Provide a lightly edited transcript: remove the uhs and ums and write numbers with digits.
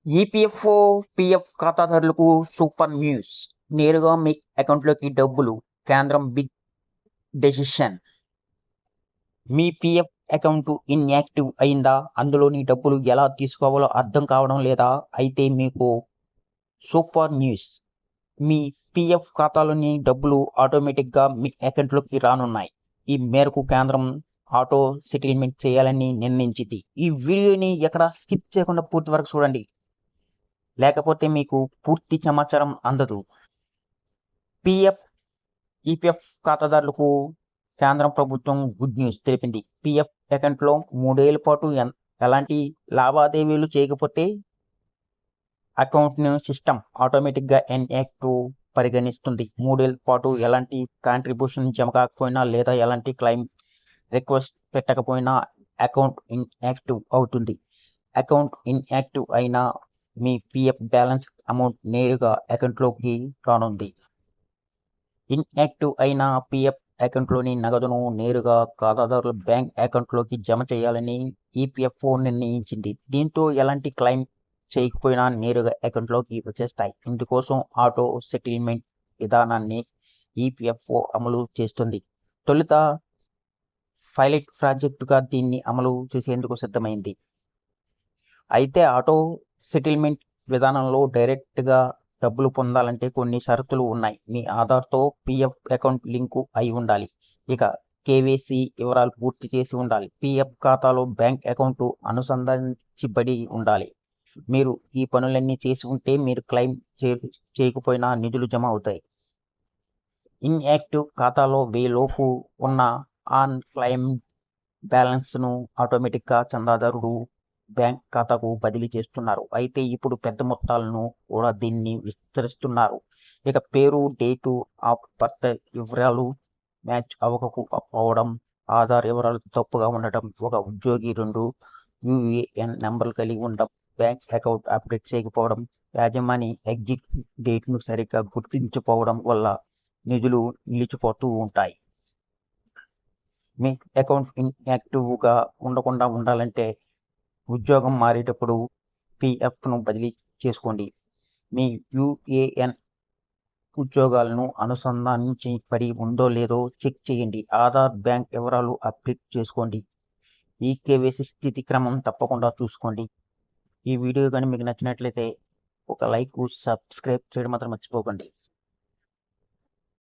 EPFO PF ఖాతాదారులకు super news. నేరుగా మీ అకౌంట్లోకి డబ్బులు. కేంద్రం బిగ్ డెసిషన్. మీ పిఎఫ్ అకౌంట్ ఇన్యాక్టివ్ అయిందా? అందులోని డబ్బులు ఎలా తీసుకోవాలో అర్థం కావడం లేదా? అయితే మీకు సూపర్ న్యూస్. మీ పిఎఫ్ ఖాతాలోని డబ్బులు ఆటోమేటిక్గా మీ అకౌంట్లోకి రానున్నాయి. ఈ మేరకు కేంద్రం ఆటో సెటిల్మెంట్ చేయాలని నిర్ణయించింది. ఈ వీడియోని ఎక్కడ స్కిప్ చేయకుండా పూర్తి వరకు చూడండి, లేకపోతే మీకు పూర్తి సమాచారం అందదు. ఈపీఎఫ్ ఖాతాదారులకు కేంద్రం ప్రభుత్వం గుడ్ న్యూస్ తెలిపింది. పిఎఫ్ అకౌంట్లో 3 ఏళ్ల పాటు ఎలాంటి లావాదేవీలు చేయకపోతే అకౌంట్ను సిస్టమ్ ఆటోమేటిక్గా ఇన్యాక్టివ్ పరిగణిస్తుంది. 3 ఏళ్ల పాటు ఎలాంటి కాంట్రిబ్యూషన్ జమ కాకపోయినా లేదా ఎలాంటి క్లెయిమ్ రిక్వెస్ట్ పెట్టకపోయినా అకౌంట్ ఇన్యాక్టివ్ అవుతుంది. అకౌంట్ ఇన్యాక్టివ్ అయిన మీ పిఎఫ్ బ్యాలెన్స్ అమౌంట్ నేరుగా అకౌంట్లోకి రానుంది. ఇన్యాక్టివ్ అయిన పిఎఫ్ అకౌంట్లోని నగదును నేరుగా ఖాతాదారుల బ్యాంక్ అకౌంట్లోకి జమ చేయాలని ఈపీఎఫ్ఓ నిర్ణయించింది. దీంతో ఎలాంటి క్లెయిమ్ చేయకపోయినా నేరుగా అకౌంట్లోకి వచ్చేస్తాయి. ఇందుకోసం ఆటో సెటిల్మెంట్ విధానాన్ని ఈపీఎఫ్ఓ అమలు చేస్తుంది. తొలుత పైలట్ ప్రాజెక్టుగా దీన్ని అమలు చేసేందుకు సిద్ధమైంది. అయితే ఆటో సెటిల్మెంట్ విధానంలో డైరెక్ట్గా డబ్బులు పొందాలంటే కొన్ని షరతులు ఉన్నాయి. మీ ఆధార్తో పిఎఫ్ అకౌంట్ లింకు అయి ఉండాలి. ఇక కేవైసీ వివరాలు పూర్తి చేసి ఉండాలి. పిఎఫ్ ఖాతాలో బ్యాంక్ అకౌంట్ అనుసంధానించబడి ఉండాలి. మీరు ఈ పనులన్నీ చేసి ఉంటే మీరు క్లెయిమ్ చేయకపోయినా నిధులు జమ అవుతాయి. ఇన్యాక్టివ్ ఖాతాలో 1000 లోపు ఉన్న ఆన్ క్లెయిమ్ బ్యాలెన్స్ను ఆటోమేటిక్గా చందాదారుడు బ్యాంక్ ఖాతాకు బదిలీ చేస్తున్నారు. అయితే ఇప్పుడు పెద్ద మొత్తాలను కూడా దీన్ని విస్తరిస్తున్నారు. ఇక పేరు, డేటు ఆఫ్ బర్త్ వివరాలు మ్యాచ్ అవ్వకపోవడం, ఆధార్ వివరాలు తప్పుగా ఉండటం, ఒక ఉద్యోగి 2 యూఏఎన్ నెంబర్లు కలిగి ఉండడం, బ్యాంక్ అకౌంట్ అప్డేట్ చేయకపోవడం, యాజమాని ఎగ్జిట్ డేట్ను సరిగ్గా గుర్తించకపోవడం వల్ల నిధులు నిలిచిపోతూ ఉంటాయి. మీ అకౌంట్ ఇన్యాక్టివ్గా ఉండకుండా ఉండాలంటే ఉద్యోగం మారేటప్పుడు పిఎఫ్ను బదిలీ చేసుకోండి. మీ యూఏఎన్ ఉద్యోగాలను అనుసంధానించబడి ఉందో లేదో చెక్ చేయండి. ఆధార్, బ్యాంక్ వివరాలు అప్డేట్ చేసుకోండి. ఈ కేవైసీ స్థితి క్రమం తప్పకుండా చూసుకోండి. ఈ వీడియో కానీ మీకు నచ్చినట్లయితే ఒక లైక్, సబ్స్క్రైబ్ చేయడం మాత్రం మర్చిపోకండి.